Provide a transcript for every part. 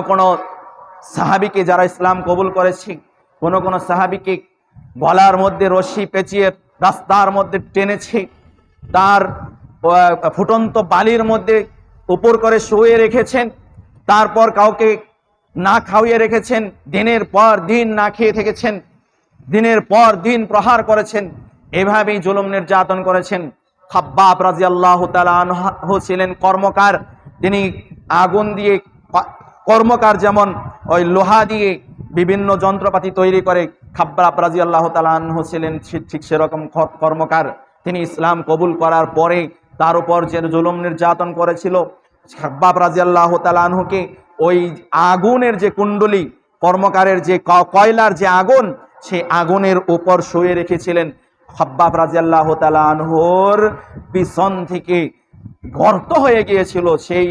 কোন সাহাবীকে যারা ইসলাম কবুল করেছে, কোন সাহাবীকে গলার মধ্যে রশি পেঁচিয়ে রাস্তার মধ্যে টেনেছে, তার ফুটন্ত বালির মধ্যে উপর করে শুয়ে রেখেছেন, তারপর কাউকে না খাওয়িয়ে রেখেছেন, দিনের পর দিন না খেয়ে থেকেছেন, দিনের পর দিন প্রহার করেছেন, এভাবেই জুলুম নির্যাতন করেছেন। খাব্বাব রাদিয়াল্লাহু তাআলা আনহু ছিলেন কর্মকার। তিনি আগুন দিয়ে, কর্মকার যেমন ওই লোহা দিয়ে বিভিন্ন যন্ত্রপাতি তৈরি করে, খাব্বাব রাদিয়াল্লাহু তাআলা আনহু ছিলেন ঠিক সেরকম কর্মকার। তিনি ইসলাম কবুল করার পরে তার উপর যে জুলুম নির্যাতন করেছিল, খাব্বাব রাদিয়াল্লাহু তাআলা আনহুকে ওই আগুনের যে কুণ্ডলী, কর্মকারের যে কয়লার যে আগুন, সেই আগুনের উপর শুয়ে রেখেছিলেন। খাব্বাব রাদিয়াল্লাহু তাআলা আনহুর পিছন থেকে গর্ত হয়ে গিয়েছিল, সেই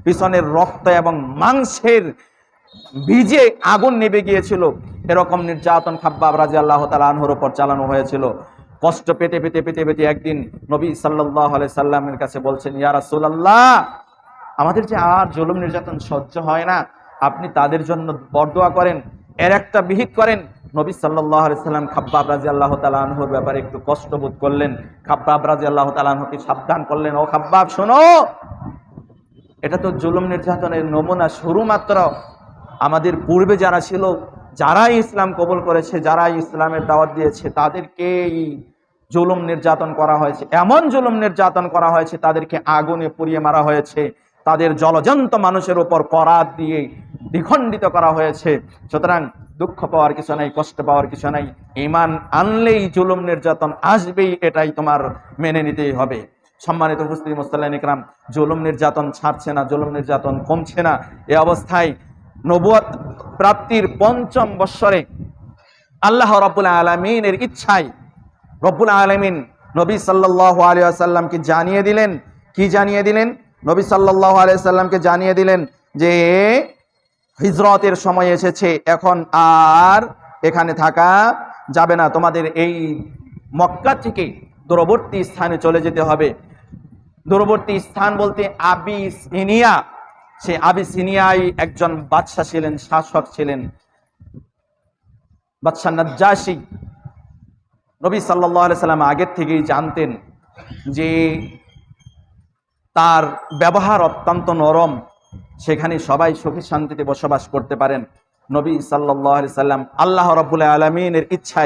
পিছনের রক্ত এবং মাংসের বীজে আগুন নিভে গিয়েছিল। এরকম নির্যাতন খাব্বাব রাদিয়াল্লাহু তাআলা আনহুর উপর চালানো হয়েছিল। কষ্ট পেতে পেতে পেতে পেতে একদিন নবী সাল্লাল্লাহু আলাইহি সাল্লামের কাছে বলছেন, ইয়া রাসূলুল্লাহ, আমাদের যে আর জুলুম নির্যাতন সহ্য হয় না, আপনি তাদের জন্য বরদোয়া করেন, এর একটা বিহিত করেন। নবী সাল্লাল্লাহু আলাইহি সাল্লাম খাব্বাব রাদিয়াল্লাহু তাআলা আনহুর ব্যাপারে একটু কষ্ট বোধ করলেন। খাব্বাব রাদিয়াল্লাহু তাআলা আনহুকে সাবধান করলেন, ও খাব্বাব শোনো, এটা তো জুলুম নির্যাতনের নমুনা শুরু মাত্র। আমাদের পূর্বে যারা ছিল, যারাই ইসলাম কবুল করেছে, যারাই ইসলামের দাওয়াত দিয়েছে, তাদেরকেই জুলুম নির্যাতন করা হয়েছে, এমন জুলুম নির্যাতন করা হয়েছে, তাদেরকে আগুনে পুড়িয়ে মারা হয়েছে, তাদের জলজন্ত মানুষের উপর করাত দিয়ে দ্বিখণ্ডিত করা হয়েছে। সুতরাং দুঃখ পাওয়ার কিছু নাই, কষ্ট পাওয়ার কিছু নাই। ঈমান আনলেই জুলুম নির্যাতন আসবেই, এটাই তোমার মেনে নিতেই হবে। সম্মানিত উপস্থিতি মুসল্লিন ইকরাম, জুলুম নির্যাতন ছাড়ছে না, জুলুম নির্যাতন কমছে না। এই অবস্থায় নবুয়ত প্রাপ্তির ৫ম বৎসরে আল্লাহ রাব্বুল আলামিনের ইচ্ছায় রব্বুল আলামিন নবী সাল্লাল্লাহু আলাইহি ওয়াসাল্লামকে জানিয়ে দিলেন। কি জানিয়ে দিলেন? নবী সাল্লাল্লাহু আলাইহি ওয়াসাল্লামকে জানিয়ে দিলেন যে হিজরতের সময় এসেছে, এখন আর এখানে থাকা যাবে না, তোমাদের এই মক্কা থেকে দূরবর্তী স্থানে চলে যেতে হবে। দূরবর্তী স্থান বলতে আবিসিনিয়া। সে আবিসিনিয়ায় একজন বাদশা ছিলেন, শাসক ছিলেন, বাদশা নাজ্জাশী। নবী সাল্লাল্লাহু আলাইহি সাল্লাম আগের থেকেই জানতেন যে তার ব্যবহার অত্যন্ত নরম, সেখানে সবাই সুখী শান্তিতে বসবাস করতে পারেন। নবী সাল্লাল্লাহু আলাইহি সাল্লাম আল্লাহ রাব্বুল আলামিনের ইচ্ছায়